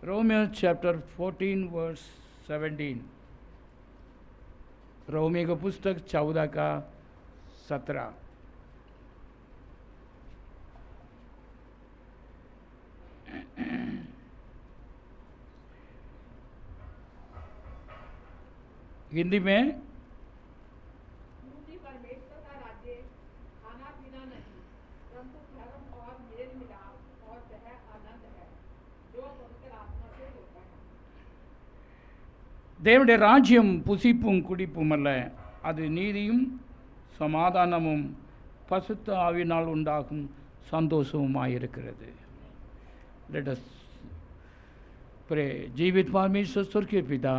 Romans chapter 14 verse 17. रोमी का पुस्तक 14 का 17। हिंदी में परमेश्वर का राज्य खाना पीना नहीं, परंतु धर्म और मेल मिलाप और वह आनंद है जो पवित्र आत्मा से होता है। தேவனுடைய ராஜ்யம் புசிப்பும் குடிப்பும் அல்ல, அது நீதியும் சமாதானமும் பசுத்த ஆவினால் உண்டாகும் संतोषവുമായിരിக்கிறது। Let us pray। जीवित परमेश्वर स्वर्गीय पिता,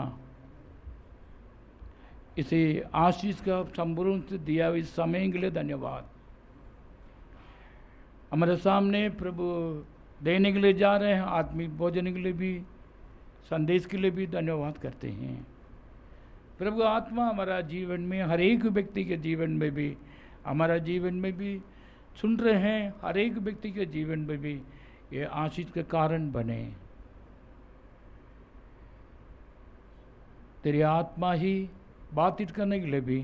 इसे आशीष का संपूर्ण दिया इस समय के लिए धन्यवाद। हमारे सामने प्रभु देने के लिए जा रहे हैं, आत्मिक भोजन के लिए भी, संदेश के लिए भी धन्यवाद करते हैं। प्रभु आत्मा हमारा जीवन में, हर एक व्यक्ति के जीवन में भी, हमारा जीवन में भी सुन रहे हैं, हर एक व्यक्ति के जीवन में भी ये आशीष के कारण बने। तेरी आत्मा ही बातचीत करने के लिए भी,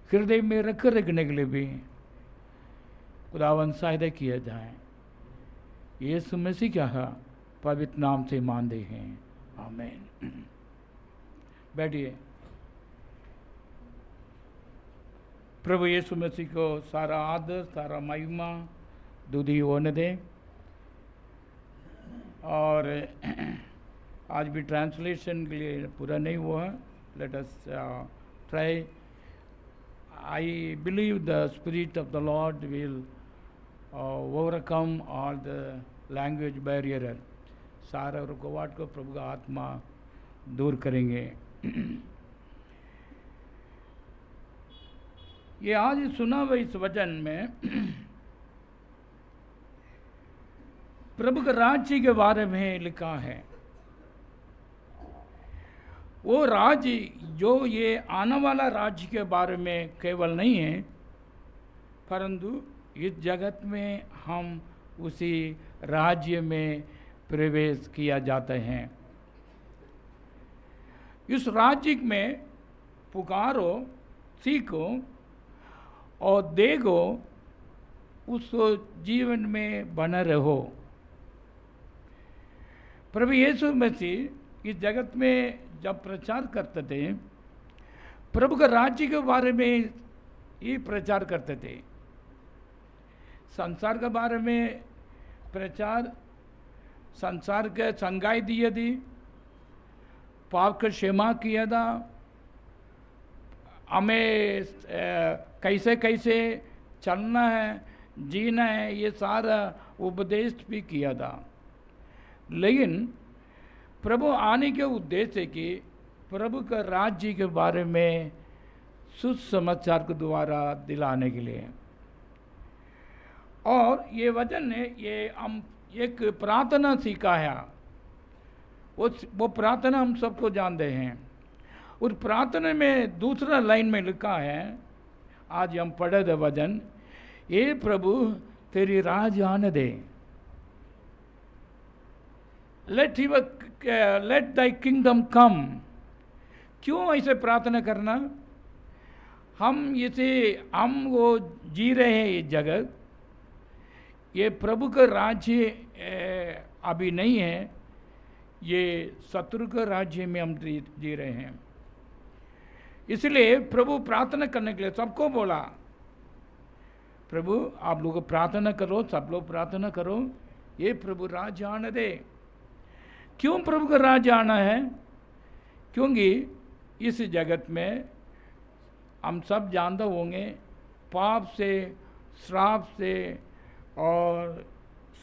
हृदय में रख रखने के लिए भी खुदावन सहायता किया जाए। यीशु मसीह क्या है पवित्र नाम से मानते हैं, आमीन। बैठिए। प्रभु यीशु मसीह को सारा आदर, सारा महिमा दुधी होने दें। और आज भी ट्रांसलेशन के लिए पूरा नहीं हुआ। Let us try. I believe the Spirit of the Lord will overcome all the language barrier। सारा रुकावट को प्रभु का आत्मा दूर करेंगे। ये आज सुना हुआ इस वचन में प्रभु के राज्य के बारे में लिखा है। वो राज्य जो ये आने वाला राज्य के बारे में केवल नहीं है, परंतु इस जगत में हम उसी राज्य में प्रवेश किया जाते हैं। इस राज्य में पुकारो, सीखो और देखो, उस जीवन में बने रहो। प्रभु यीशु मसीह इस जगत में जब प्रचार करते थे, प्रभु के राज्य के बारे में ही प्रचार करते थे। संसार के बारे में प्रचार, संसार के संगाई दिए थी, पाप का क्षमा किया था, हमें कैसे कैसे चलना है, जीना है, ये सारा उपदेश भी किया था। लेकिन प्रभु आने के उद्देश्य कि प्रभु का राज्य के बारे में सुसमाचार के द्वारा दिलाने के लिए। और ये वचन ने ये हम एक प्रार्थना सीखा है। वो प्रार्थना हम सबको जानते हैं। उस प्रार्थना में दूसरा लाइन में लिखा है, आज हम पढ़े थे वचन, ये प्रभु तेरी राज आने दे। लेट दाई किंगडम कम। क्यों ऐसे प्रार्थना करना? हम वो जी रहे हैं ये जगत, ये प्रभु का राज्य अभी नहीं है, ये शत्रु का राज्य में हम जी रहे हैं। इसलिए प्रभु प्रार्थना करने के लिए सबको बोला, प्रभु आप लोग प्रार्थना करो, सब लोग प्रार्थना करो, ये प्रभु राज्य आने दे। क्यों प्रभु का राज्य आना है? क्योंकि इस जगत में हम सब जानते होंगे, पाप से, श्राप से और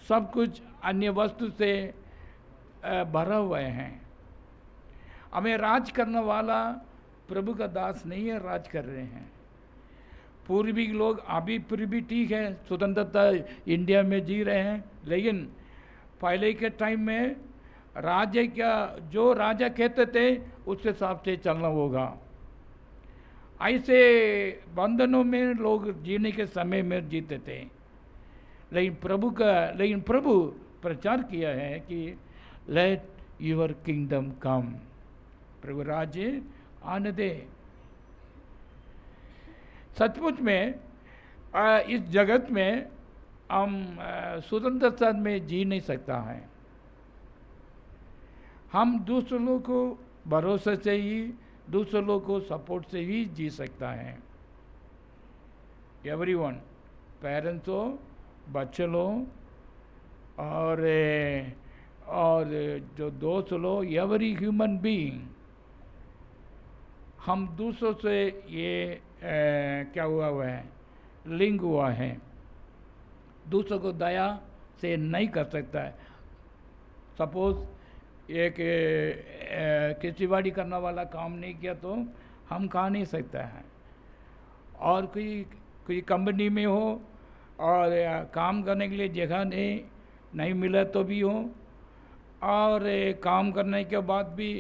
सब कुछ अन्य वस्तु से भरा हुए हैं। हमें राज करने वाला प्रभु का दास नहीं है, राज कर रहे हैं। पूर्वी लोग अभी फिर भी ठीक है, स्वतंत्रता इंडिया में जी रहे हैं, लेकिन पहले के टाइम में राजा क्या, जो राजा कहते थे उसके हिसाब से चलना होगा। ऐसे बंधनों में लोग जीने के समय में जीते थे। लेकिन प्रभु प्रचार किया है कि लेट योर किंगडम कम, प्रभु राज्य आने दे। सचमुच में इस जगत में हम स्वतंत्रता में जी नहीं सकता है। हम दूसरों को भरोसे से ही, दूसरों को सपोर्ट से ही जी सकता है। एवरीवन, पेरेंट्स हो, बच्चे लो, और जो दोस्त लो, एवरी ह्यूमन बीइंग, हम दूसरों से ये क्या हुआ है, लिंक हुआ है। दूसरों को दया से नहीं कर सकता है। सपोज एक खेती करने वाला काम नहीं किया तो हम खा नहीं सकते हैं। और कोई कंपनी में हो और काम करने के लिए जगह नहीं मिला तो भी हो, और काम करने के बाद भी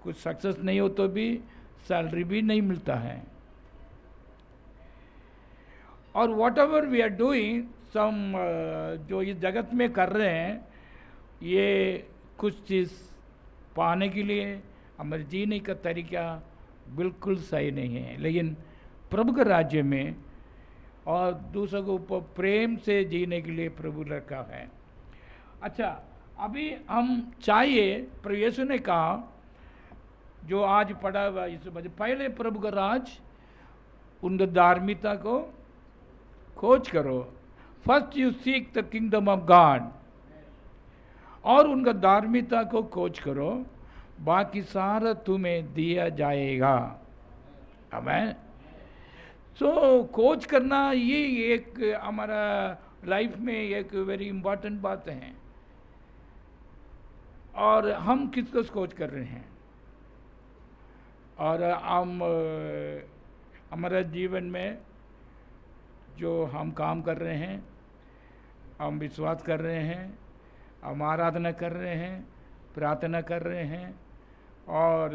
कुछ सक्सेस नहीं हो तो भी सैलरी भी नहीं मिलता है। और whatever we are doing, some जो इस जगत में कर रहे हैं, ये कुछ चीज़ पाने के लिए हमारे जीने का तरीका बिल्कुल सही नहीं है। लेकिन प्रभु के राज्य में और दूसरों को ऊपर प्रेम से जीने के लिए प्रभु रखा है। अच्छा, अभी हम चाहिए, प्रभु यीशु ने कहा, जो आज पढ़ा हुआ इस वजह, पहले प्रभु का राज, उनकी धार्मिकता को खोज करो। First you seek the kingdom of God, और उनका धार्मिकता को खोज करो, बाकी सारा तुम्हें दिया जाएगा। आमीन। सो खोज करना ये एक हमारा लाइफ में एक वेरी इम्पोर्टेंट बात है। और हम किसको खोज कर रहे हैं, और हम हमारे जीवन में जो हम काम कर रहे हैं, हम विश्वास कर रहे हैं, हम आराधना कर रहे हैं, प्रार्थना कर रहे हैं, और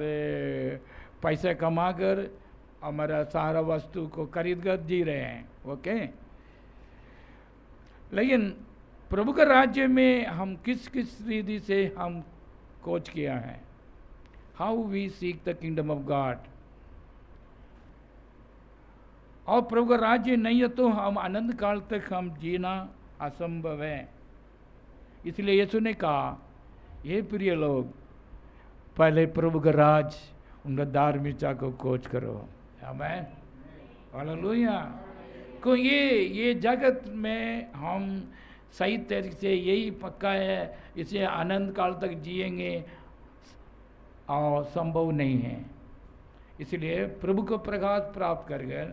पैसे कमाकर हमारा सारा वस्तु को खरीद कर जी रहे हैं। ओके, लेकिन प्रभु के राज्य में हम किस किस रीति से हम खोज किया है। How we seek the kingdom of God. और प्रभु का राज्य नहीं है तो हम अनंत काल तक हम जीना असंभव है। इसलिए यीशु ने कहा, ये प्रिय लोग, पहले प्रभु का राज, उनका धार्मिकता को खोज करो। आमीन, हालेलुया। को ये जगत में हम सही तरीके से यही पक्का है, इसे अनंत काल तक जिएंगे, और संभव नहीं है। इसलिए प्रभु को प्रकाश प्राप्त कर गए,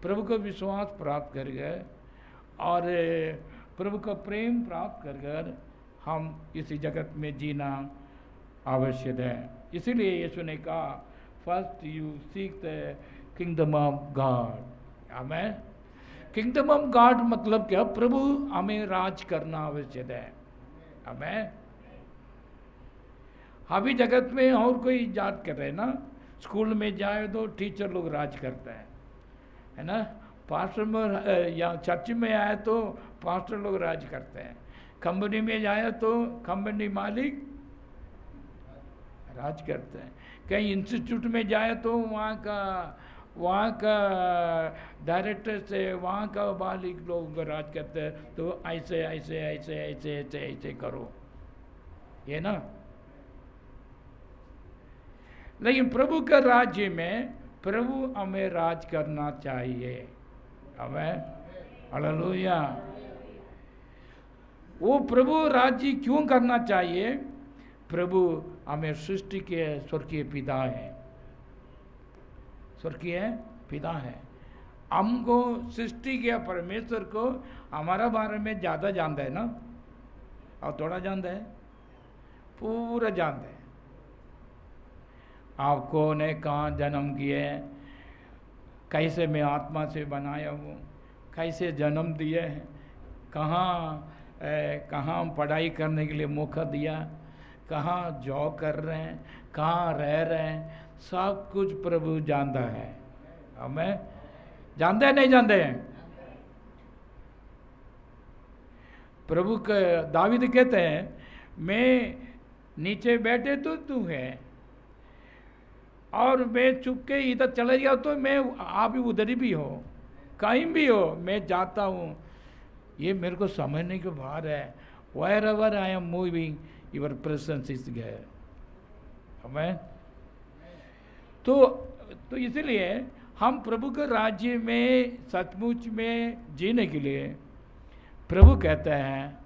प्रभु को विश्वास प्राप्त कर गए, और प्रभु का प्रेम प्राप्त कर कर हम इस जगत में जीना आवश्यक है। इसीलिए यीशु ने कहा, first you seek the kingdom of God. आमीन। किंगडम ऑफ गॉड मतलब क्या? प्रभु हमें राज करना आवश्यक है। आमीन। अभी जगत में और कोई जात कर रहे हैं ना, स्कूल में जाए तो टीचर लोग राज करते हैं, है ना। पास्टर में या चर्च में आए तो पास्टर लोग राज करते हैं। कंपनी में जाए तो कंपनी मालिक राज करते हैं। कहीं इंस्टीट्यूट में जाए तो वहाँ का डायरेक्टर से वहाँ का मालिक लोग राज करते हैं। तो ऐसे ऐसे ऐसे ऐसे ऐसे ऐसे करो, ये ना। लेकिन प्रभु के राज्य में प्रभु हमें राज करना चाहिए। हमें हालेलुया। वो प्रभु राज्य क्यों करना चाहिए? प्रभु हमें सृष्टि के स्वर्गीय पिता है, स्वर्गीय पिता है। हमको सृष्टि के परमेश्वर को हमारा बारे में ज़्यादा जानता है ना, और थोड़ा जानता है, पूरा जानता है। आपको ने कहाँ जन्म किए, कैसे मैं आत्मा से बनाया हूँ, कैसे जन्म दिए हैं, कहाँ पढ़ाई करने के लिए मौका दिया, कहाँ जॉब कर रहे हैं, कहाँ रह रहे हैं, सब कुछ प्रभु जानता है। हमें जानते हैं नहीं जानते हैं? प्रभु के दावीद कहते हैं, मैं नीचे बैठे तो तू है, और मैं चुप के इधर चले गया तो मैं, आप भी उधर भी हो, कहीं भी हो, मैं जाता हूँ। ये मेरे को समझने के बाहर है। Wherever I am moving your presence is there. हमें तो इसलिए हम प्रभु के राज्य में सचमुच में जीने के लिए प्रभु कहते हैं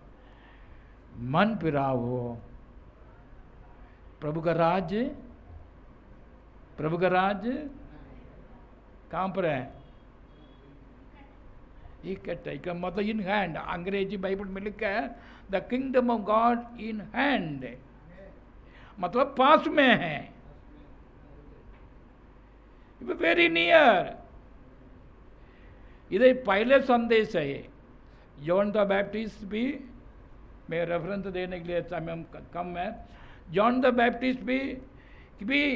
मन फिराव हो। प्रभु का राज्य कहाँ पर है? का मतलब इन हैंड। अंग्रेजी बाइबल में लिखा है the kingdom of God in hand, मतलब पास में है, वेरी नियर। इधर पहले संदेश है ये। जॉन द बैप्टिस्ट भी, मैं रेफरेंस देने के लिए समय कम है, जॉन द बैप्टिस्ट भी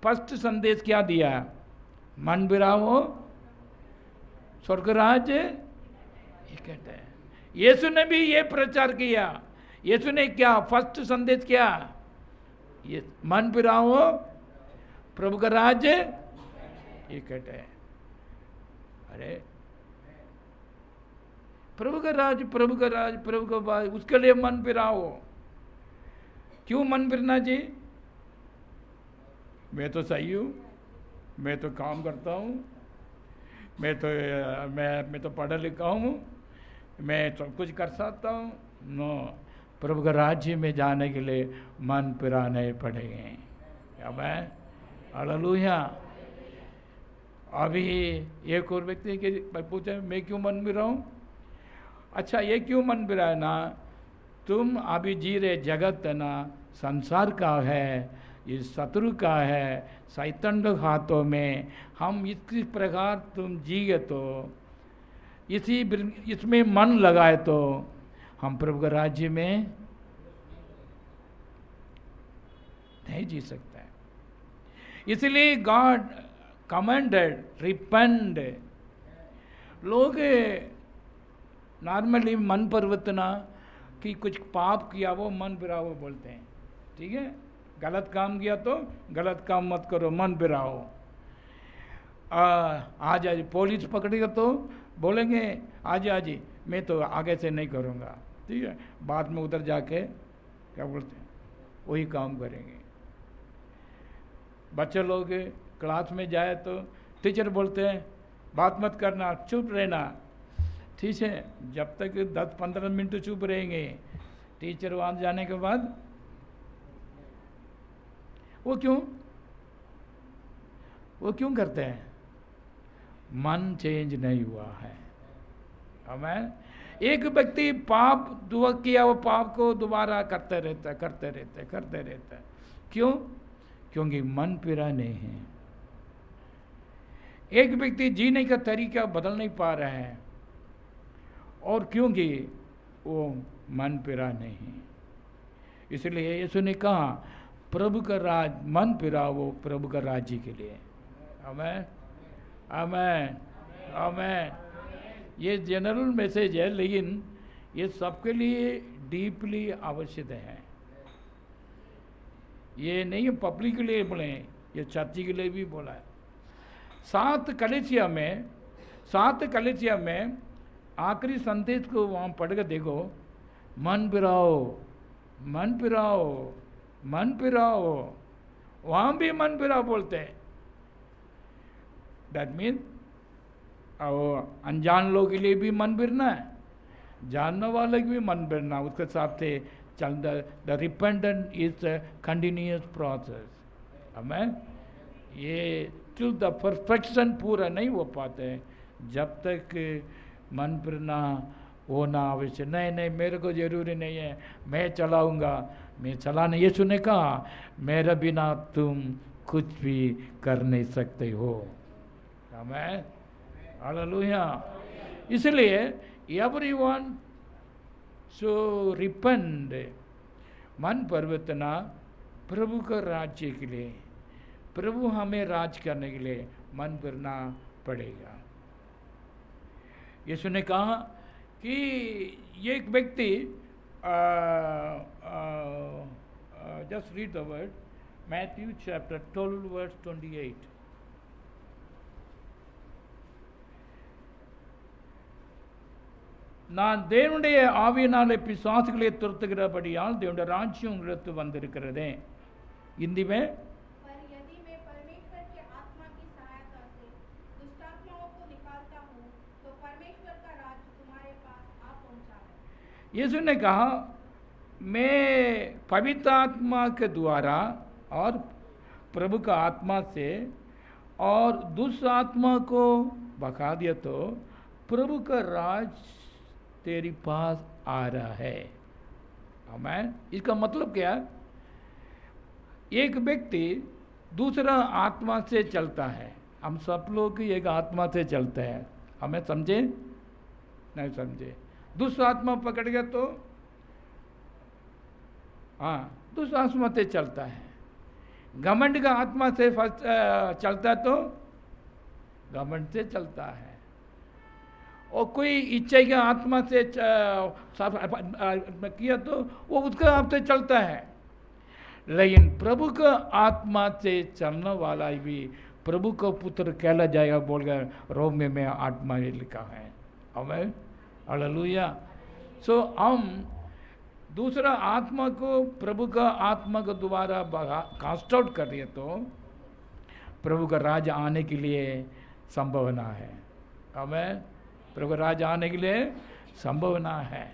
फर्स्ट संदेश क्या दिया? मन बिराओ स्वर्गराज, ये कहते हैं। यीशु ने भी ये प्रचार किया। यीशु ने क्या फर्स्ट संदेश क्या? ये मन बिराओ प्रभु का राज्य, ये कहते हैं। अरे प्रभु का राज, प्रभु का राज, प्रभु का राज, उसके लिए मन फिराओ। क्यों मन फिरना चाहिए? मैं तो सही हूँ, मैं तो काम करता हूँ, मैं तो पढ़ा लिखा हूँ, मैं सब कुछ कर सकता हूँ। नो, प्रभु के राज्य में जाने के लिए मन फिराने पड़ेंगे। अब है हालेलुया। अभी एक और व्यक्ति के पूछे मैं क्यों मन फिराऊँ? अच्छा, ये क्यों मन फिराए ना? तुम अभी जी रहे जगत है ना, संसार का है, ये शत्रु का है, शैतान के हाथों में। हम इसी प्रकार तुम जिए तो इसमें मन लगाए तो हम प्रभु के राज्य में नहीं जी सकते हैं। इसलिए गॉड कमांडेड रिपेंट। लोग नॉर्मली मन परिवर्तना कि कुछ पाप किया वो मन फिराओ बोलते हैं, ठीक है? गलत काम किया तो गलत काम मत करो, मन फिराओ। आज पुलिस पकड़ेगा तो बोलेंगे आज मैं तो आगे से नहीं करूँगा, ठीक है? बाद में उधर जाके क्या बोलते हैं वही काम करेंगे। बच्चे लोग क्लास में जाए तो टीचर बोलते हैं बात मत करना, चुप रहना, ठीक है? जब तक 10-15 मिनट चुप रहेंगे, टीचर वहाँ जाने के बाद वो क्यों करते हैं? मन चेंज नहीं हुआ है। हमें एक व्यक्ति पाप दुआ किया, वो पाप को दोबारा करते रहता है। क्यों? क्योंकि मन फिरा नहीं है। एक व्यक्ति जीने का तरीका बदल नहीं पा रहा है, और क्योंकि वो मन फिरा नहीं है। इसलिए यीशु ने कहा प्रभु का राज, मन फिराओ वो प्रभु का राज्य के लिए। आमेन, आमेन, आमेन। ये जनरल मैसेज है, लेकिन ये सबके लिए डीपली आवश्यक है। ये नहीं पब्लिक के लिए बोले, ये चर्च के लिए भी बोला है। सात कलीसिया में आखिरी संदेश को वहाँ पढ़ कर देखो, मन फिराओ, मन फिराओ, मन फिराओ। वहाँ भी मन फिराओ बोलते हैं। दैट मीन अनजान लोग के लिए भी मन फिरना है, जानने वाले की भी मन फिरना, उसके साथ से चल। The repentant is a continuous process. हमें ये टिल द परफेक्शन पूरा नहीं हो पाते जब तक मन फिरना होना आवश्यक। नहीं मेरे को जरूरी नहीं है, मैं चलाऊंगा, मैं चलाने। यीशु ने कहा मेरे बिना तुम कुछ भी कर नहीं सकते हो। आमेन, हालेलुया। इसलिए एवरीवन सो रिपेंट, मन परिवर्तना प्रभु का राज्य के लिए, प्रभु हमें राज करने के लिए मन फिरना पड़ेगा। यीशु ने कहा कि ये एक व्यक्ति just read the word. Matthew chapter 12, verse 28. நான் தேவனுடைய ஆவியினாலே பிசாசுகளை துரத்துகிறபடியால் தேவனுடைய ராஜ்யம் உங்களுக்கு வந்திருக்கிறதே. हिंदी में, पर यदि मैं परमेश्वर की आत्मा की सहायता से दुष्टात्माओं को निकालता हूँ तो परमेश्वर का राज्य तुम्हारे पास आ पहुँचा है। यीशु ने कहा मैं पवित्र आत्मा के द्वारा और प्रभु का आत्मा से और दुष्ट आत्मा को भगा दिया तो प्रभु का राज तेरे पास आ रहा है। आमीन। इसका मतलब क्या? एक व्यक्ति दूसरा आत्मा से चलता है। हम सब लोग एक आत्मा से चलते हैं। हमें समझे? नहीं समझे? दूसरा आत्मा पकड़ गया तो हाँ, दूसरा आत्मा से चलता है। घमंड का आत्मा से चलता तो घमंड से चलता है। और कोई इच्छा के आत्मा से किया तो वो उसका आप से चलता है। लेकिन प्रभु का आत्मा से चलने वाला भी प्रभु का पुत्र कहला जाएगा बोलकर रोम में आत्मा ये लिखा है। आमीन, हालेलुया। सो हम दूसरा आत्मा को प्रभु का आत्मा के द्वारा कास्ट आउट कर दिए तो प्रभु का राज आने के लिए संभावना है। आमीन। प्रभु का राज आने के लिए संभावना है।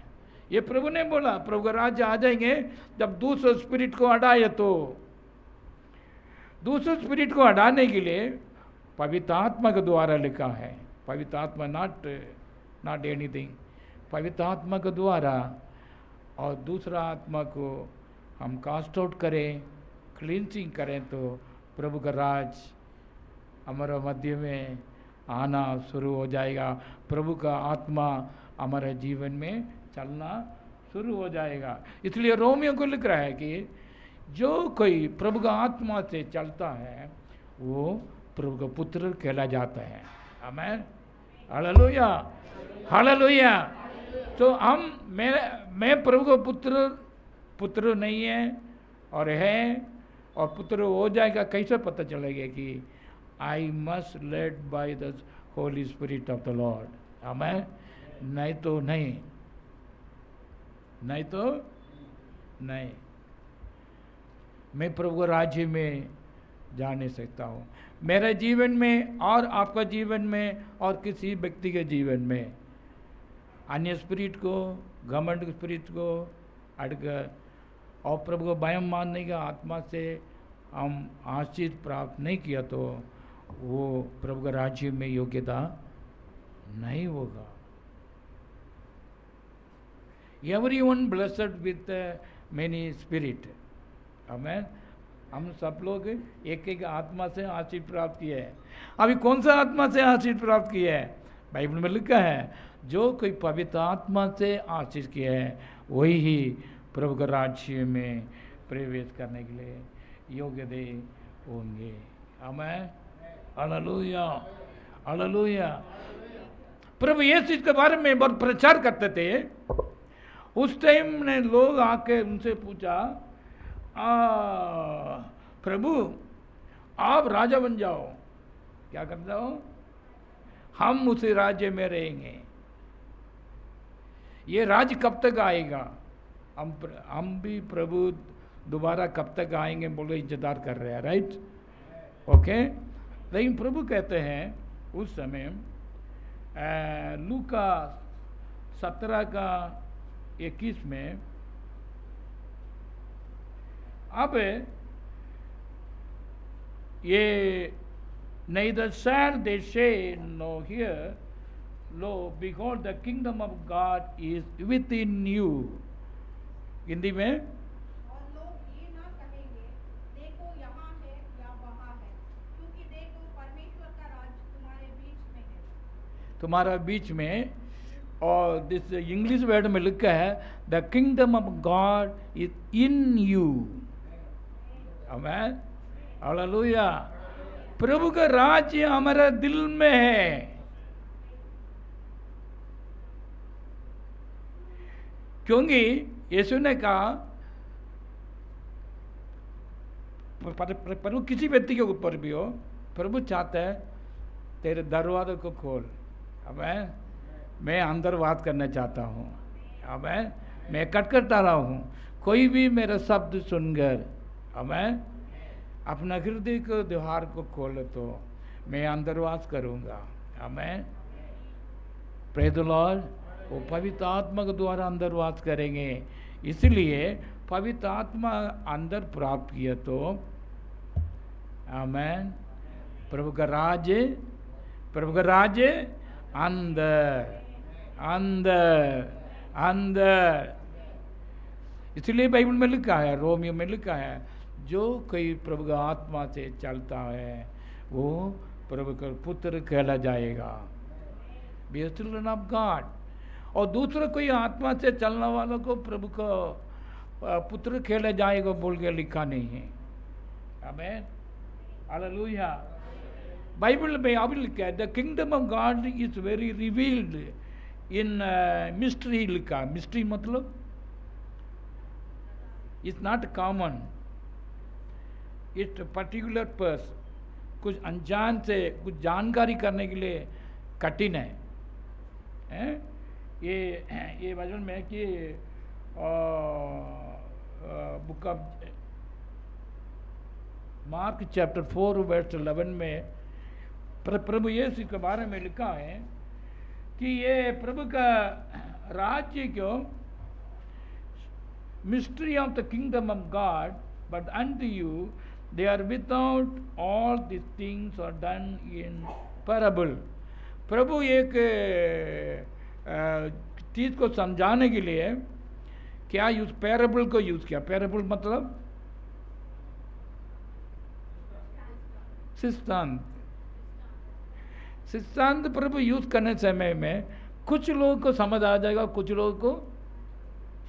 ये प्रभु ने बोला प्रभु का राज्य आ जाएंगे जब दूसरे स्पिरिट को हटाए। तो दूसरे स्पिरिट को हटाने के लिए पवित्र आत्मा के द्वारा लिखा है। पवित्र आत्मा नॉट एनीथिंग, पवित्र आत्मा के द्वारा और दूसरा आत्मा को हम कास्ट आउट करें, क्लींसिंग करें तो प्रभु का राज हमारे मध्य में आना शुरू हो जाएगा। प्रभु का आत्मा हमारे जीवन में चलना शुरू हो जाएगा। इसलिए रोमियो को लिख रहा है कि जो कोई प्रभु का आत्मा से चलता है वो प्रभु का पुत्र कहला जाता है। आमीन, हालेलुया, हालेलुया। तो मैं प्रभु का पुत्र नहीं है और है और पुत्र हो जाएगा। कैसे पता चलेगा कि I must led by the Holy spirit of the Lord. आमीन। नहीं तो नहीं, नहीं तो नहीं। मैं प्रभु के राज्य में जा नहीं सकता हूँ। मेरे जीवन में और आपका जीवन में और किसी व्यक्ति के जीवन में अन्य स्पिरिट को, घमंड स्पिरिट को हटकर और प्रभु को भय मानने का आत्मा से हम आशीष प्राप्त नहीं किया तो वो प्रभु के राज्य में योग्यता नहीं होगा। Everyone blessed with many spirit. आमीन। हम सब लोग एक एक आत्मा से आशीष प्राप्त किए हैं। अभी कौन सा आत्मा से आशीष प्राप्त किया है? बाइबल में लिखा है जो कोई पवित्र आत्मा से आशीष किया है वही ही प्रभु के राज्य में प्रवेश करने के लिए योग्य दे होंगे। आमीन, हालेलुया, हालेलुया। प्रभु यीशु के बारे में बहुत प्रचार करते थे। उस टाइम ने लोग आके उनसे पूछा प्रभु आप राजा बन जाओ, क्या कर जाओ? हम उसी राज्य में रहेंगे। ये राज्य कब तक आएगा? हम भी प्रभु दोबारा कब तक आएंगे बोले इंतजार कर रहे हैं। Right, okay. लेकिन प्रभु कहते हैं उस समय लूका 17 का 21 में अब ये neither shall they say no here, lo behold the kingdom of God is within you। Hindi में और लोग ये ना कहेंगे देखो यहाँ है या वहाँ है, क्योंकि देखो परमेश्वर का राज्य तुम्हारे बीच में है। तुम्हारा बीच में। और दिस इंग्लिश वर्ड में लिखा है the kingdom of God is in you. आमीन, हालेलुया। प्रभु का राज्य हमारे दिल में है। क्योंकि यीशु ने कहा प्रभु किसी व्यक्ति के ऊपर भी हो, प्रभु चाहता है तेरे दरवाजे को खोल। अब मैं अंदर बात करना चाहता हूँ। अब मैं खटखटा रहा हूँ, कोई भी मेरा शब्द सुनकर अब अपना हृदय को द्वार को खोल तो मैं अंदर वास करूँगा। आमेन, प्रेज़ द लॉर्ड। वो पवित्र आत्मा के द्वारा अंदर वास करेंगे। इसलिए पवित्र आत्मा अंदर प्राप्त किया तो आमेन, प्रभु का राज्य अंदर अंदर अंदर। इसलिए बाइबल में लिखा है, रोमियो में लिखा है, जो कोई प्रभु का आत्मा से चलता है वो प्रभु का पुत्र कहला जाएगा, be a children of God. और दूसरा कोई आत्मा से चलने वालों को प्रभु का पुत्र कहला जाएगा बोल के लिखा नहीं है। आमेन, हालेलुया। बाइबल में अभी लिखा है the kingdom of God is very revealed in mystery लिखा। मिस्ट्री मतलब it's not common, it's particular person. कुछ अनजान से कुछ जानकारी करने के लिए कठिन है। ये वचन में कि book of Mark chapter 4 verse 11 में प्रभु यीशु के बारे में लिखा है कि ये प्रभु का राज्य क्यों mystery of the kingdom of God, but unto you they are without, all these things are done in parable। प्रभु एक चीज को समझाने के लिए क्या यूज पैराबल को यूज किया। पैराबल मतलब सिद्धांत। सिद्धांत प्रभु यूज करने समय में कुछ लोगों को समझ आ जाएगा, कुछ लोगों को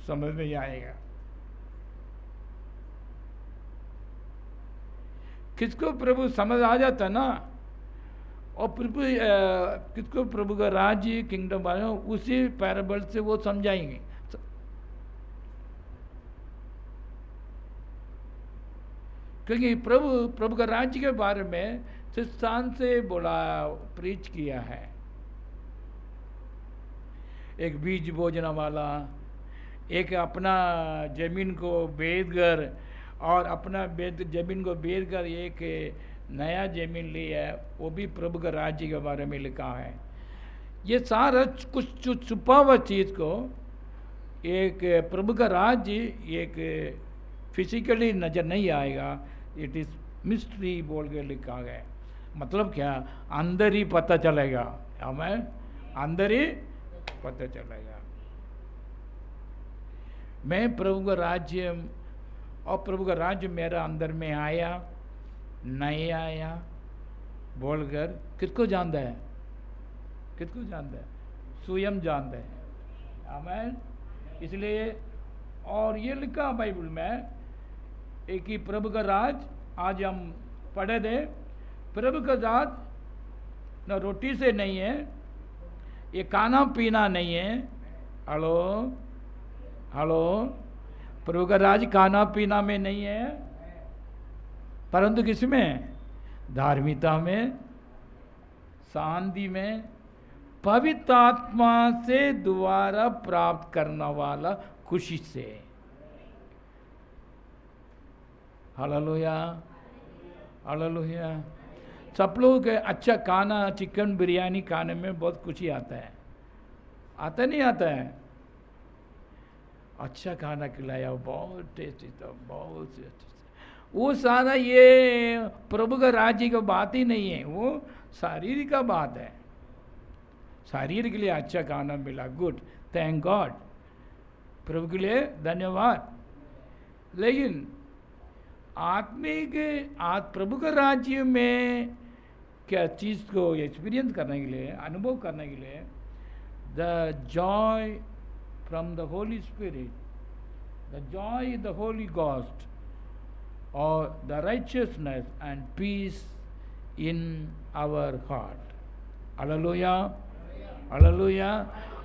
समझ नहीं आएगा। किसको प्रभु समझ आ जाता ना, और प्रभु किसको प्रभु का राज्य किंगडम वाले उसी पैराबल से वो समझाएंगे। क्योंकि प्रभु का राज्य के बारे में सिद्धांत से बोला, प्रीच किया है। एक बीज बोझने वाला, एक अपना जमीन को बेच कर और अपना जमीन को बेच कर एक नया जमीन लिया है, वो भी प्रभु का राज्य के बारे में लिखा है। ये सारा कुछ छुपा हुआ चीज़ को एक प्रभु का राज्य एक फिजिकली नजर नहीं आएगा, इट इज मिस्ट्री बोल के लिखा गया। मतलब क्या, अंदर ही पता चलेगा, हमें अंदर ही पता चलेगा। मैं प्रभु का राज्य और प्रभु का राज्य मेरा अंदर में आया नहीं आया बोलकर किसको जानता है, किसको जानता है, स्वयं जानता है। आमेन। इसलिए और ये लिखा बाइबल में एक ही प्रभु का राज, आज हम पढ़े थे, प्रभु का राज न रोटी से नहीं है, ये खाना पीना नहीं है। हेलो हेलो, प्रभु का राज खाना पीना में नहीं है, परंतु किसमें, धार्मिकता में, शांति में, पवित्र आत्मा से दोबारा प्राप्त करने वाला खुशी से। Hallelujah hallelujah. सब लोग अच्छा खाना, चिकन बिरयानी खाने में बहुत खुशी आता है, आता नहीं आता है। अच्छा खाना खिलाया, बहुत टेस्टी था, बहुत अच्छा। वो सारा ये प्रभु का राज्य का बात ही नहीं है, वो शारीरिक का बात है। शरीर के लिए अच्छा खाना मिला, गुड, थैंक गॉड, प्रभु के लिए धन्यवाद। लेकिन आत्मिक प्रभु का राज्य में क्या चीज़ को एक्सपीरियंस करने के लिए, अनुभव करने के लिए, the joy from the Holy Spirit, the joy the Holy Ghost, और the righteousness and peace in our heart. Hallelujah hallelujah.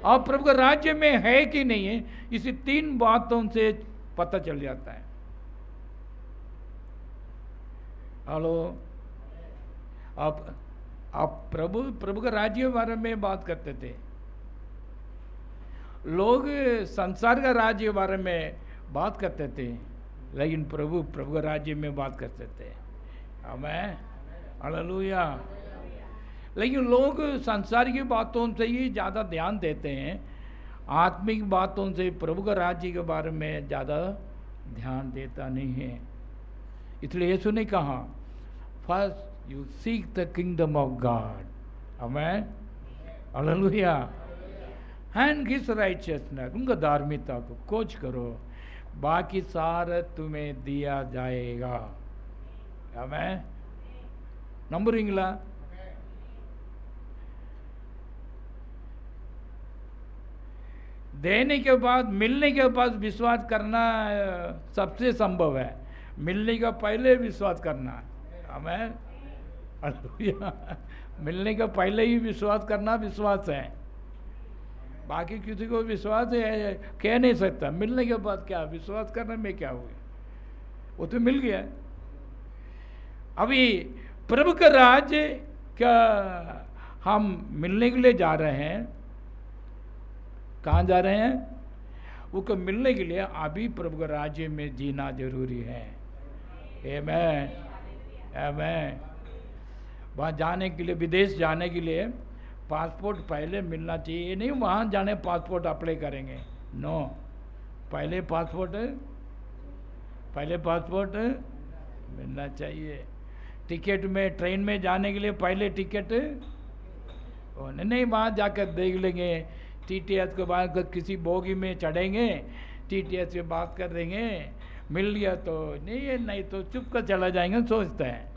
और प्रभु का राज्य में है कि नहीं है, इसी तीन बातों से पता चल जाता है। हेलो, आप प्रभु का राज्य के बारे में बात करते थे, लोग संसार का राज्य के बारे में बात करते थे, लेकिन प्रभु का राज्य में बात करते थे। आमेन, हालेलुया। लेकिन लोग संसार की बातों से ही ज़्यादा ध्यान देते हैं, आत्मिक बातों से प्रभु का राज्य के बारे में ज़्यादा ध्यान देता नहीं है। इसलिए यीशु ने कहा, first you seek the kingdom of God, amen, hallelujah, and his righteousness, उनका धार्मिकता को खोज करो, बाकी सारा तुम्हें दिया जाएगा। आमेन, नंबरिंगला। देने के बाद, मिलने के बाद विश्वास करना सबसे संभव है, मिलने का पहले विश्वास करना। आमेन, हालेलुया। मिलने का पहले ही विश्वास करना विश्वास है, बाकी किसी को विश्वास है कह नहीं सकता। मिलने के बाद क्या विश्वास करने में क्या हुआ, वो तो मिल गया। अभी प्रभु का राज क्या हम मिलने के लिए जा रहे हैं, कहाँ जा रहे हैं? वो को मिलने के लिए अभी प्रभु के राज्य में जीना जरूरी है। आमेन, आमेन। वहाँ जाने के लिए, विदेश जाने के लिए पासपोर्ट पहले मिलना चाहिए। ये नहीं वहाँ जाने पासपोर्ट अप्लाई करेंगे, नो, पहले पासपोर्ट मिलना चाहिए। टिकट में, ट्रेन में जाने के लिए पहले टिकट नहीं, वहाँ जाकर देख लेंगे। टीटीएस के बाद किसी बोगी में चढ़ेंगे, टीटीएस से बात कर देंगे, मिल गया तो नहीं है, नहीं तो चुप कर चला जाएंगे, सोचते हैं।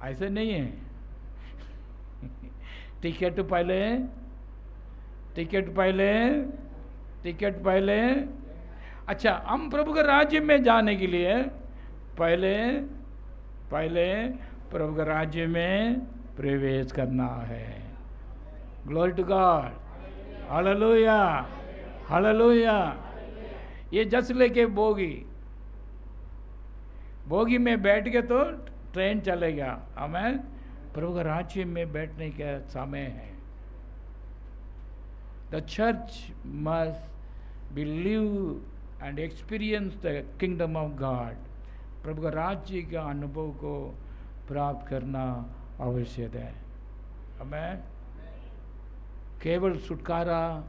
ऐसे नहीं है। टिकट पहले। अच्छा, हम प्रभु के राज्य में जाने के लिए पहले प्रभु के राज्य में प्रवेश करना है। Glory to God, hallelujah, hallelujah. ये जस लेके बोगी में बैठ के तो ट्रेन चलेगा। हमें प्रभु के राज्य में बैठने का समय है। The church must believe and experience the kingdom of God. प्रभु के राज्य का अनुभव को प्राप्त करना आवश्यक है। हमें केवल छुटकारा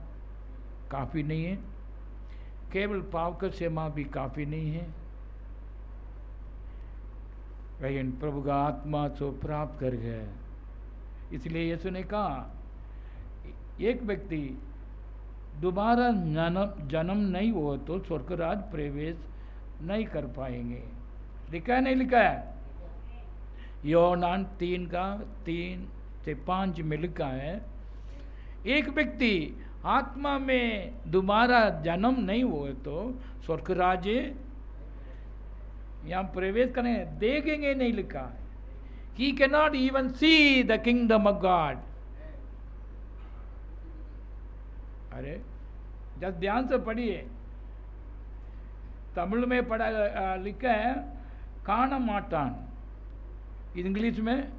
काफ़ी नहीं है, केवल पाप का क्षमा भी काफ़ी नहीं है, लेकिन प्रभु का आत्मा को प्राप्त कर गए। इसलिए यीशु ने कहा, एक व्यक्ति दोबारा जन्म नहीं हो तो स्वर्गराज प्रवेश नहीं कर पाएंगे। लिखा है नहीं लिखा है? योहन्ना 3:3-5 में लिखा है, एक व्यक्ति आत्मा में दोबारा जन्म नहीं हुए तो स्वर्गराज यहाँ प्रवेश करें देखेंगे, नहीं लिखा है। He cannot even see the kingdom of God। अरे जब ध्यान से पढ़िए, तमिल में पढ़ा लिखा है काना माटान, इंग्लिश में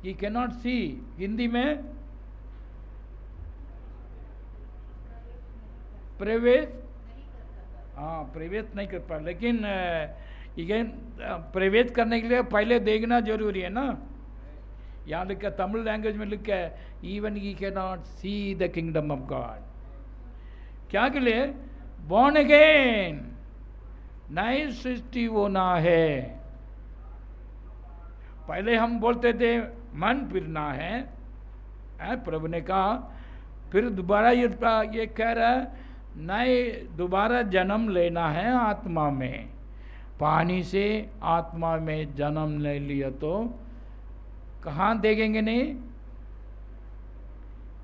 he cannot see, हिंदी में प्रवेश, हाँ प्रवेश नहीं कर पा। लेकिन प्रवेश करने के लिए पहले देखना जरूरी है ना। यहाँ लिखा, तमिल लैंग्वेज में लिखा है, even he can not see the kingdom of God. क्या के लिए? बॉर्न अगेन, नई सृष्टि होना है। पहले हम बोलते थे मन फिरना है, प्रभु ने कहा, फिर दोबारा ये कह रहा है नए दोबारा जन्म लेना है आत्मा में। पानी से आत्मा में जन्म ले लिया तो कहाँ देखेंगे? नहीं,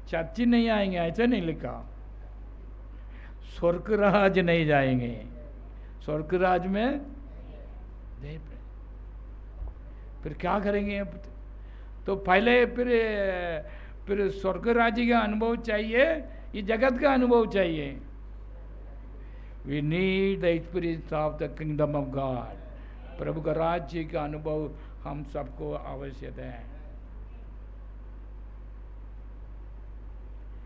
चर्च नहीं आएंगे, ऐसे नहीं लिखा। स्वर्गराज नहीं जाएंगे, स्वर्गराज में फिर क्या करेंगे? तो पहले फिर स्वर्गराज का अनुभव चाहिए, ये जगत का अनुभव चाहिए। We need the experience of the kingdom of God। प्रभु का राज्य का अनुभव हम सबको आवश्यक है।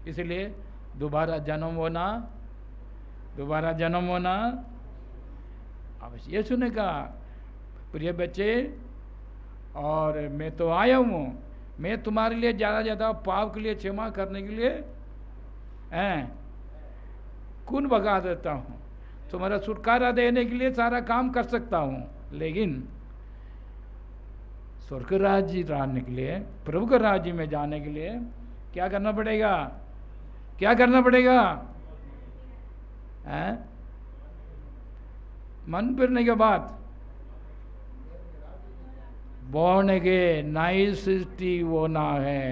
इसलिए दोबारा जन्म होना अवश्य। यीशु ने कहा, प्रिय बच्चे, और मैं तो आया हूँ, मैं तुम्हारे लिए ज़्यादा पाप के लिए क्षमा करने के लिए खून बगा देता हूँ, तुम्हारा छुटकारा देने के लिए सारा काम कर सकता हूँ, लेकिन स्वर्ग राज्य जाने के लिए, प्रभु के राज्य में जाने के लिए क्या करना पड़ेगा? मन फिरने के बाद born again, नई सृष्टि होना है।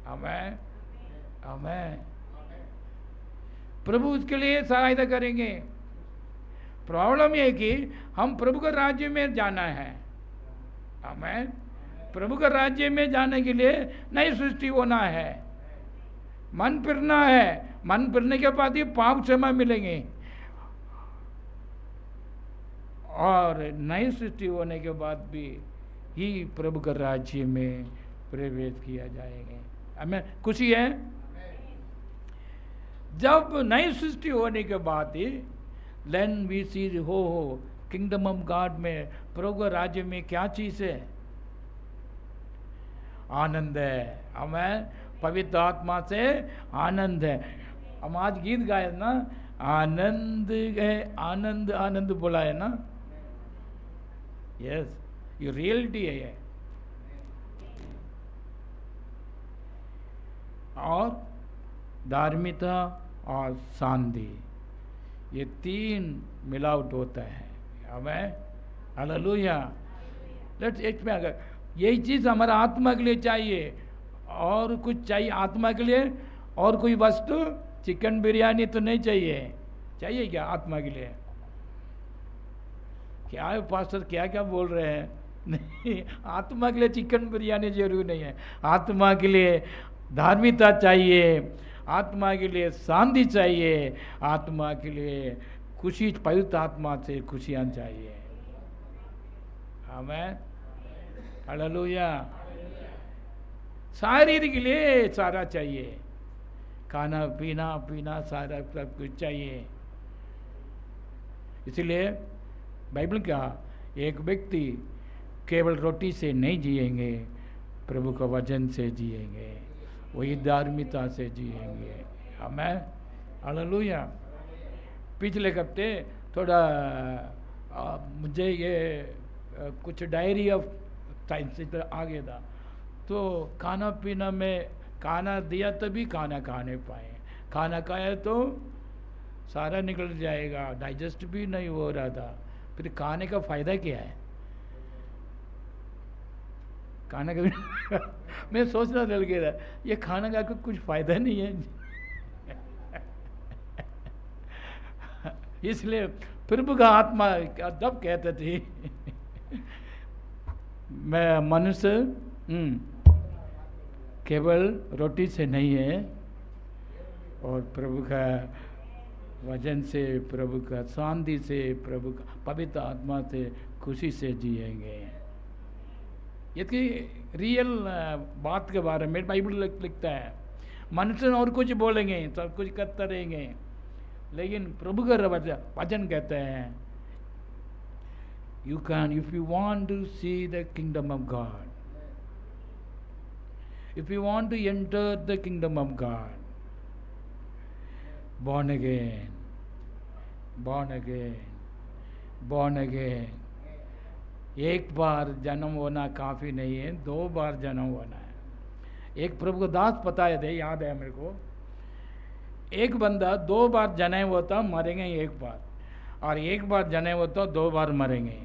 हमें प्रभु उसके लिए सहायता करेंगे। प्रॉब्लम ये कि हम प्रभु के राज्य में जाना है, हमें प्रभु के राज्य में जाने के लिए नई सृष्टि होना है, मन फिरना है। मन फिरने के बाद ही पाप क्षमा मिलेंगे, और नई सृष्टि होने के बाद भी ही प्रभु के राज्य में प्रवेश किया जाएंगे। हमें खुशी है। जब नई सृष्टि होने के बाद ही देन वी सी हो किंगडम ऑफ गॉड में, प्रभु के राज्य में क्या चीज है? आनंद है। हमें पवित्र आत्मा से आनंद है। हम आज गीत गाए ना, आनंद है, आनंद आनंद बोला है ना। यस, ये रियलिटी है ये। और धार्मिकता और शांति, ये तीन मिलावट होता है हमें। हालेलुया। लेट्स एक में, अगर यही चीज़ हमारा आत्मा के लिए चाहिए, और कुछ चाहिए आत्मा के लिए, और कोई वस्तु, चिकन बिरयानी तो नहीं चाहिए। चाहिए क्या आत्मा के लिए? क्या है पास्टर, क्या क्या बोल रहे हैं? नहीं, आत्मा के लिए चिकन बिरयानी जरूरी नहीं है। आत्मा के लिए धार्मिकता चाहिए, आत्मा के लिए शांति चाहिए, आत्मा के लिए खुशी, पवित्र आत्मा से खुशियाँ चाहिए। हमें हालेलुया। शारीरिक के लिए सारा चाहिए, खाना पीना सारा सब कुछ चाहिए। इसलिए बाइबल क्या, एक व्यक्ति केवल रोटी से नहीं जिएंगे, प्रभु का वचन से जिएंगे, वही धार्मिकता से जिएंगे। हमें हालेलुया। पिछले हफ्ते थोड़ा मुझे ये कुछ डायरी ऑफ साइंस आ गया था, तो खाना पीना में खाना दिया तभी खाना खाने पाए। खाना खाया तो सारा निकल जाएगा, डाइजेस्ट भी नहीं हो रहा था। फिर खाने का फायदा क्या है? खाने का मैं सोचना चल गया था, ये खाना का कुछ फायदा नहीं है। इसलिए प्रभु का आत्मा जब कहते थे मैं मनुष्य केवल रोटी से नहीं है, और प्रभु का वचन से, प्रभु का शांति से, प्रभु का पवित्र आत्मा से खुशी से जिएंगे। ये रियल बात के बारे में बाइबल लिखता है। मनुष्य और कुछ बोलेंगे, सब कुछ करते रहेंगे, लेकिन प्रभु का वचन कहते हैं, you can, if you want to see the kingdom of God, if you want to enter the kingdom of God, born again, born again, born again. एक बार जन्म होना काफ़ी नहीं है, 2 बार जन्म होना है। एक प्रभु को दास बताए थे, याद है मेरे को, एक बंदा 2 बार जन्म होता मरेंगे एक बार, और एक बार जन्म होता 2 बार मरेंगे।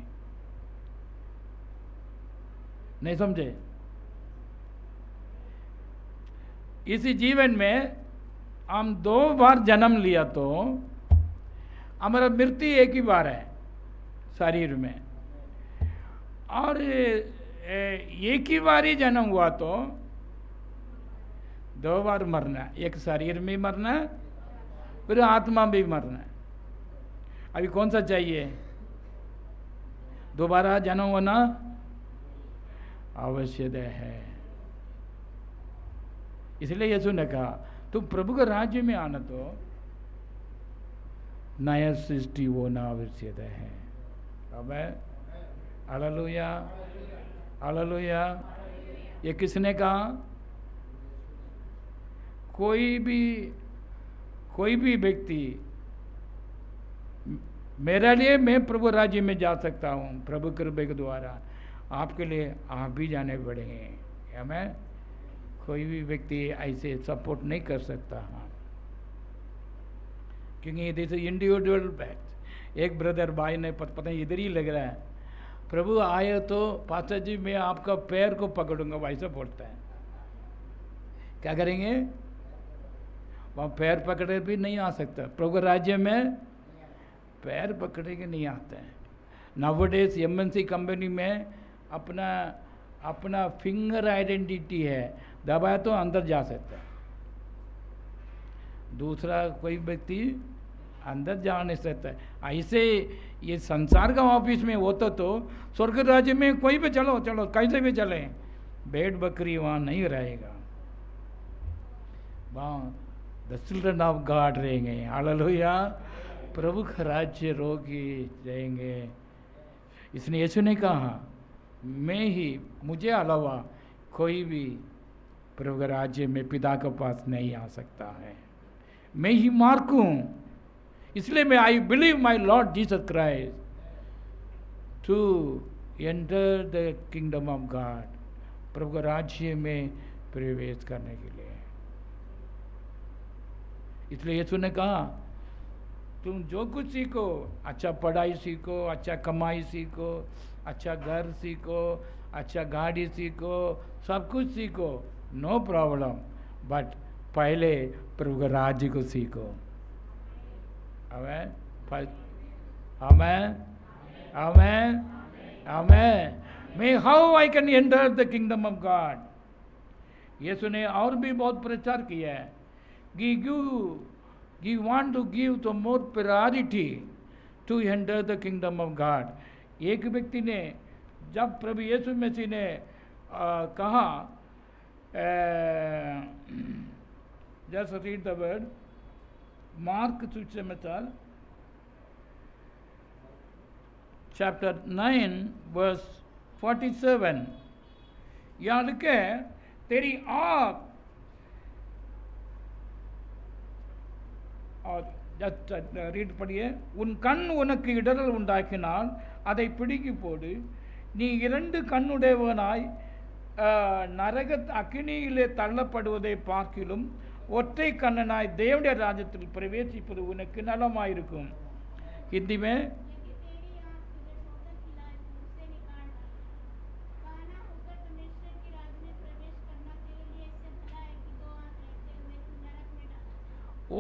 नहीं समझे? इसी जीवन में हम 2 बार जन्म लिया तो हमारा मृत्यु एक ही बार है शरीर में, और एक ही बार ही जन्म हुआ तो 2 बार मरना, एक शरीर में मरना, फिर आत्मा भी मरना। अभी कौन सा चाहिए? दोबारा जन्म होना आवश्यक है। इसलिए यीशु ने कहा तुम प्रभु के राज्य में आना तो नया सृष्टि होना आवश्यक है। अब हालेलुया, हालेलुया। ये किसने कहा? कोई भी व्यक्ति मेरे लिए मैं प्रभु राज्य में जा सकता हूँ प्रभु कृपा के द्वारा, आपके लिए आप भी जाने पड़ेंगे। हमें कोई भी व्यक्ति ऐसे सपोर्ट नहीं कर सकता। हाँ, क्योंकि दिस इंडिविजुअल बैच। एक ब्रदर भाई ने पता नहीं इधर ही लग रहा है, प्रभु आए तो पास्टर जी मैं आपका पैर को पकड़ूंगा, वैसा बोलता है। क्या करेंगे? वहाँ पैर पकड़े भी नहीं आ सकता प्रभु राज्य में, पैर पकड़े के नहीं आते हैं। नाउअडेज एमएनसी कंपनी में अपना फिंगर आइडेंटिटी है, दबाया तो अंदर जा सकता है, दूसरा कोई व्यक्ति अंदर जा नहीं सकता है। ऐसे ये संसार का ऑफिस में होता तो स्वर्ग राज्य में कोई भी चलो कैसे भी चले, भेड़ बकरी वहाँ नहीं रहेगा, वहाँ द चिल्ड्रन ऑफ गॉड रहेंगे। हालेलुया, प्रभु का राज्य रोगी रहेंगे। इसने यीशु ने कहा मैं ही, मुझे अलावा कोई भी प्रभु के राज्य में पिता के पास नहीं आ सकता है। मैं ही मार्ग हूँ, इसलिए मैं I believe my Lord Jesus Christ to enter the kingdom of God, प्रभु के राज्य में प्रवेश करने के लिए। इसलिए यीशु ने कहा तुम जो कुछ सीखो, अच्छा पढ़ाई सीखो, अच्छा कमाई सीखो, अच्छा घर सीखो, अच्छा गाड़ी सीखो, सब कुछ सीखो, नो प्रॉब्लम, बट पहले प्रभु के राज्य को सीखो। आमेन, आमेन, आमेन, आमेन। मैं how I can enter the kingdom of God. Yeshu ने और भी बहुत प्रचार किया है कि you want to give the more priority to enter the kingdom of God। एक व्यक्ति ने जब प्रभु यीशु मसीह ने कहा, just read the word, mark सुसमाचार chapter 9 verse 47, यहाँ लिखे तेरी आँख और ரீட் படியே, உன் கண் உனக்கு இடரல் உண்டாக்கினால் அதை பிடுங்கி போடு, நீ இரண்டு கண்ணுடையவனாய் நரக அக்கினியிலே தள்ளப்படுவதை பார்க்கிலும் ஒற்றை கண்ணனாய் தேவனுடைய ராஜ்யத்தில் பிரவேசிப்பது உனக்கு நலமாயிருக்கும்। हिंदी में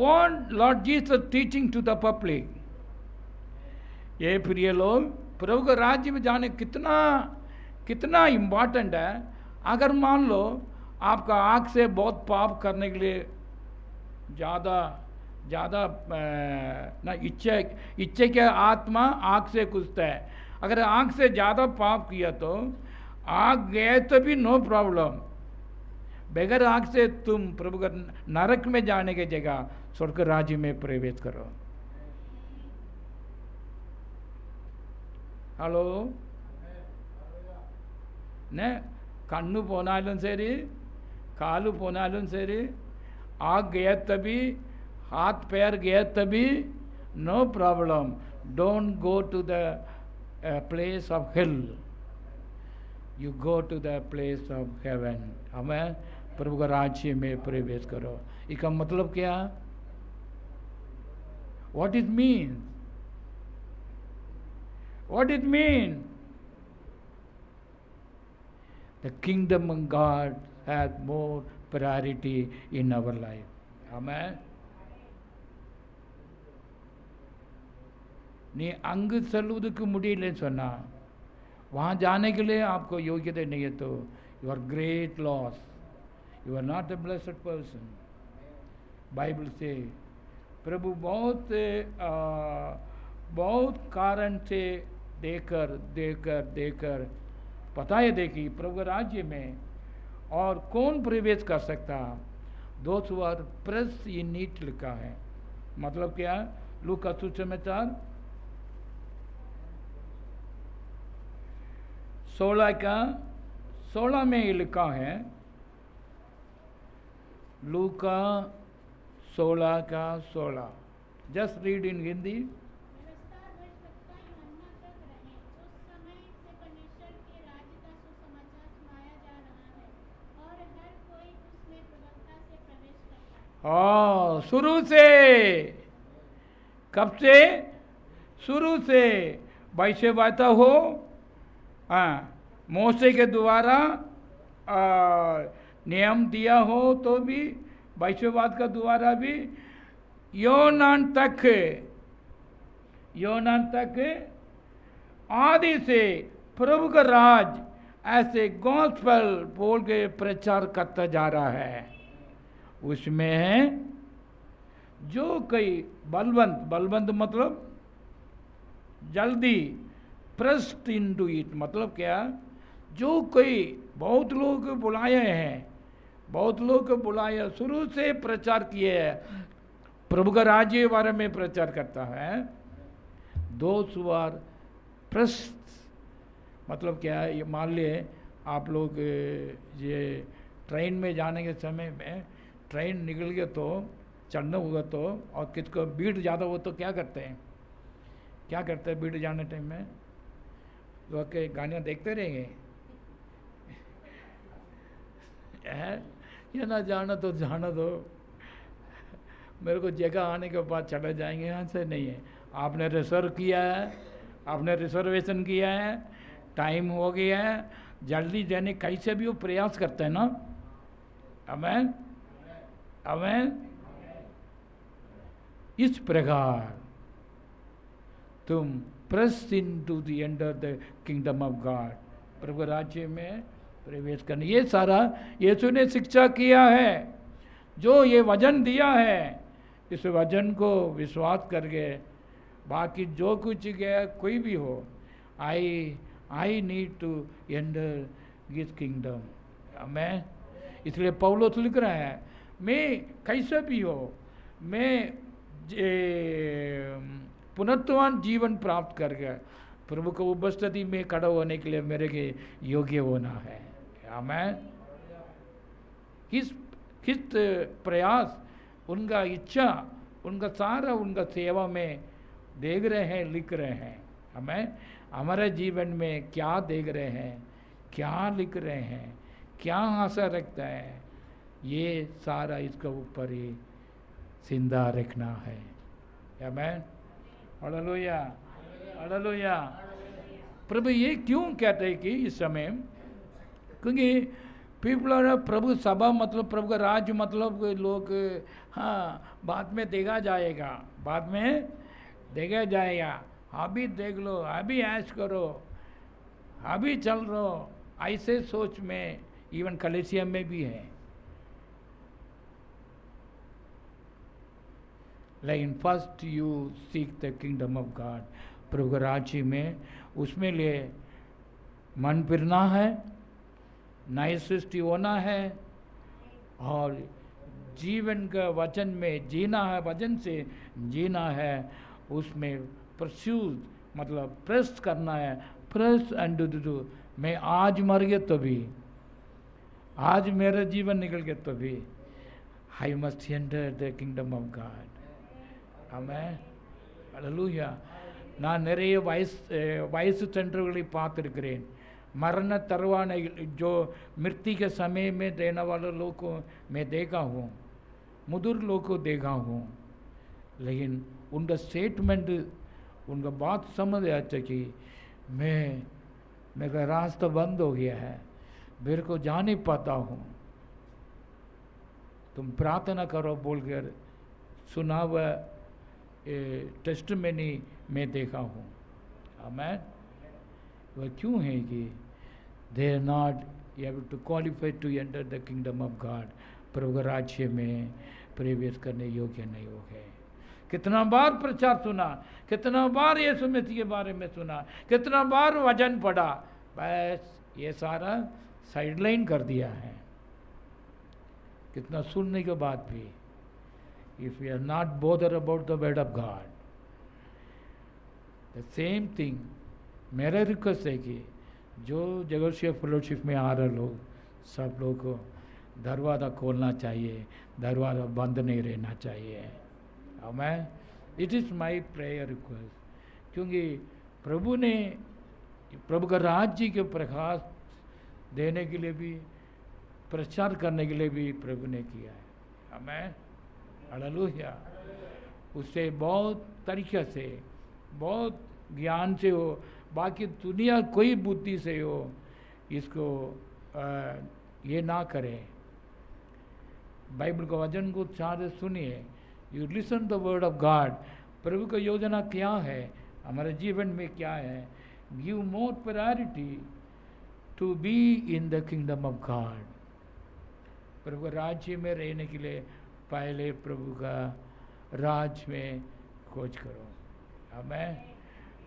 what Lord Jesus teaching to the public। ये प्रिय लोग, प्रभु के राज्य में जाने कितना इम्पॉर्टेंट है। अगर मान लो आपका आँख से बहुत पाप करने के लिए ज़्यादा ना इच्छा के आत्मा आँख से कुछता है। अगर आँख से ज़्यादा पाप किया तो आँख गए तो भी नो प्रॉब्लम, बगैर आँख से तुम प्रभु का नरक में जाने की जगह स्वर्ग राज्य में प्रवेश करो। हेलो ने कण्णु पोनालुम सरी कालु पोनालुम सरी आग गया तभी हाथ पैर गया तभी no problem, don't go to the place of hell, you go to the place of heaven. हमें प्रभु का राज्य में प्रवेश करो। इसका मतलब क्या? What it means? What it means? The kingdom of God has more priority in our life. Amen. நீ அங்கு செல்வதற்கு முடியலன்னு சொன்னா, वहाँ जाने के लिए आपको योग्यता नहीं है तो you are great loss, you are not a blessed person। Bible से प्रभु बहुत कारण से देकर देकर देकर पता है देखी प्रभु के राज्य में और कौन प्रवेश कर सकता? दोस्त वर प्रेस इन नीट लिखा है। मतलब क्या? लूका सुसमाचार 16 में ये लिखा है। लूका 16 जस्ट रीड इन हिंदी। व्यवस्था भविष्यवक्ता यूहन्ना तक रहे, उस समय से परमेश्वर के राज्य का सुसमाचार सुनाया जा रहा है और हर कोई उसमें प्रभुता से प्रवेश करता है। हाँ, शुरू से। कब से? शुरू से। वैश्यवाता हो, मोसे के द्वारा नियम दिया हो तो भी, वैश्यवाद का द्वारा भी, योनान तक आदि से प्रभु का राज ऐसे गॉस्पेल बोल के प्रचार करता जा रहा है। उसमें है जो कई बलवंत मतलब जल्दी, प्रेस्ड इनटू इट मतलब क्या? जो कोई बहुत लोग बुलाए हैं, बहुत लोग बुलाया, शुरू से प्रचार किए हैं, प्रभु का राज्य के बारे में प्रचार करता है। दोस्त वर प्रेस्ड मतलब क्या है? ये मान लिए आप लोग ये ट्रेन में जाने के समय में ट्रेन निकल गया तो चढ़ना होगा तो, और किसको भीड़ ज़्यादा हो तो क्या करते हैं? भीड़ जाने टाइम में तो के गानियाँ देखते रहेंगे। ये ना जाना तो जाना दो, मेरे को जगह आने के बाद चले जाएंगे। यहाँ से नहीं है, आपने रिजर्व किया है, आपने रिजर्वेशन किया है, टाइम हो गया है, जल्दी जाने कैसे भी वो प्रयास करते हैं ना। आमेन आमेन। इस प्रकार तुम press into the enter the kingdom of God, प्रभु राज्य में प्रवेश करने। ये सारा यीशु ने शिक्षा किया है, जो ये वचन दिया है, इस वचन को विश्वास करके बाकी जो कुछ गया कोई भी हो, I need to enter this kingdom. मैं इसलिए पौलुस लिख रहा है, मैं कैसे भी हो, मैं पुनर्तवान जीवन प्राप्त कर गया, प्रभु को उपस्थिति में खड़ा होने के लिए मेरे के योग्य होना है। आमेन। किस प्रयास, उनका इच्छा, उनका सारा उनका सेवा में देख रहे हैं, लिख रहे हैं। हमें हमारे जीवन में क्या देख रहे हैं, क्या लिख रहे हैं, क्या आशा रखता है, ये सारा इसके ऊपर ही जिंदा रखना है। आमेन। Hallelujah hallelujah. प्रभु ये क्यों कहते हैं कि इस समय, क्योंकि पीपल आर प्रभु सभा मतलब प्रभु का राज्य मतलब लोग, हाँ बाद में देखा जाएगा, बाद में देखा जाएगा, अभी देख लो, अभी ऐश करो, अभी चल रहो, ऐसे सोच में इवन कलेसिया में भी है। लेकिन first you seek the kingdom of God, प्रभु राज्य में, उसमें लिए मन फिरना है, नई सृष्टि होना है और जीवन का वचन में जीना है, वचन से जीना है, उसमें परस्यूट मतलब प्रेस करना है, प्रेस एंड डू। मैं आज मर गया तो भी, आज मेरा जीवन निकल गया तो भी, I must enter the kingdom of God. ஆமென் அல்லேலூயா। நான் நிறைய வயசு சென்றவர்களை பார்த்துருக்கிறேன், मरण तरवाने जो मृत्यु के समय में देने वाले लोग को मैं देखा हूँ, मुदुर लोग को देखा हूँ, लेकिन उनका स्टेटमेंट, उनका बात समझ आता कि मेरा रास्ता बंद हो गया है, मेरे को जा नहीं पाता हूँ, तुम प्रार्थना करो बोलकर सुना हुआ टेस्टमनी में देखा हूँ। आमेन। वह क्यों है कि they are not able to qualify to enter the kingdom of God, प्रभु राज्य में प्रवेश करने योग्य नहीं हो गए। कितना बार प्रचार सुना, कितना बार यीशु मसीह के बारे में सुना, कितना बार वचन पढ़ा, बस ये सारा साइडलाइन कर दिया है। कितना सुनने के बाद भी if we are not bothered about the word of God, the same thing, मेरा रिक्वेस्ट है कि जो जगत फेलोशिप में आ रहे लोग, सब लोग को दरवाज़ा खोलना चाहिए, दरवाज़ा बंद नहीं रहना चाहिए। आमीन। It is my prayer request, क्योंकि प्रभु ने प्रभु का राज्य के प्रकाश देने के लिए भी, प्रचार करने के लिए भी प्रभु ने किया है। आमीन। हालेलुया। उससे बहुत तरीके से, बहुत ज्ञान से हो, बाकी दुनिया कोई बुद्धि से हो, इसको ये ना करें। बाइबल का वचन को सारे सुनिए, you listen the word of God. प्रभु का योजना क्या है, हमारे जीवन में क्या है। Give more priority to be in the kingdom of God. प्रभु का राज्य में रहने के लिए पहले प्रभु का राज में खोज करो। हमें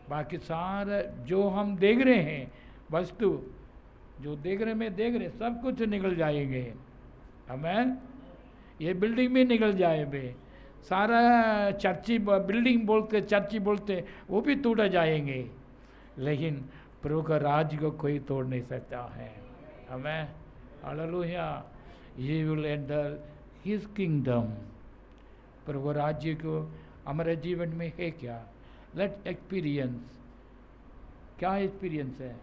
बाकी सारा जो हम देख रहे हैं, वस्तु जो देख रहे सब कुछ निकल जाएंगे। हमें ये बिल्डिंग भी निकल जाएंगे, सारा चर्ची बिल्डिंग बोलते, चर्ची बोलते, वो भी टूट जाएंगे, लेकिन प्रभु का राज को कोई तोड़ नहीं सकता है। हमें हालेलुया। ये विल एंटर हिज किंगडम। प्रभु राज्य को हमारे जीवन में है क्या? Late experience. क्या एक्सपीरियंस है?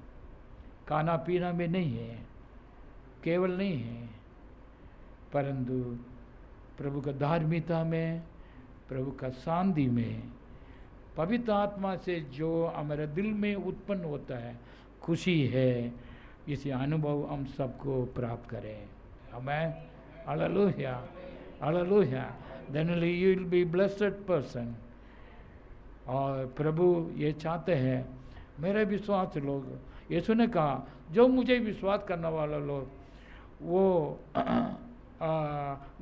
खाना पीना में नहीं है, केवल नहीं है, परंतु प्रभु का धार्मिकता में, प्रभु का शांति में, पवित्र आत्मा से जो हमारे दिल में उत्पन्न होता है, खुशी है, इसे अनुभव हम सबको प्राप्त करें। हमें hallelujah, hallelujah. Then you will be blessed person. और प्रभु ये चाहते हैं मेरे विश्वास लोग, यीशु ने कहा जो मुझे विश्वास करने वाला लोग, वो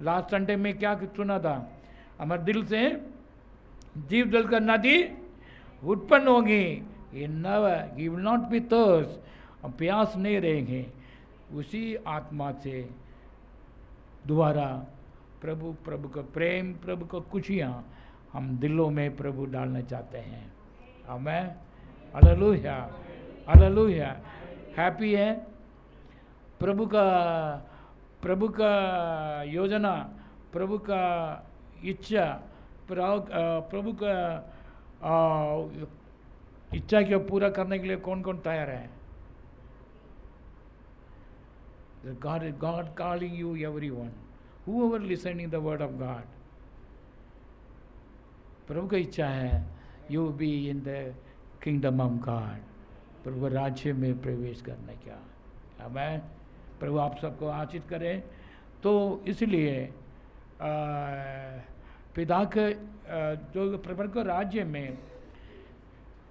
लास्ट संडे में क्या सुना था, हमारे दिल से जीव जल का नदी उत्पन्न होगी। ये never, he will not be thirst, हम प्यास नहीं रहेंगे। उसी आत्मा से दोबारा प्रभु का प्रेम, प्रभु का खुशियाँ हम दिलों में प्रभु डालना चाहते हैं। हमें हालेलुया, हालेलुया। हैप्पी है प्रभु का योजना, प्रभु का इच्छा, प्रभु का इच्छा को पूरा करने के लिए कौन कौन तैयार है? God calling you, everyone, whoever listening the word of God. प्रभु का इच्छा है you be in the kingdom of God, प्रभु राज्य में प्रवेश करने का। हमें प्रभु आप सबको आशीष करें। तो इसलिए पिता के जो प्रभु के राज्य में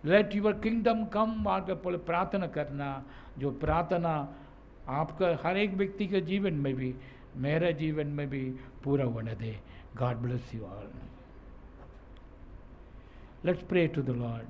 लेट यूर किंगडम कम बोले प्रार्थना करना, जो प्रार्थना आपका हर एक व्यक्ति के जीवन में भी, मेरे जीवन में भी पूरा होने दे। God bless you all. Let's pray to the Lord.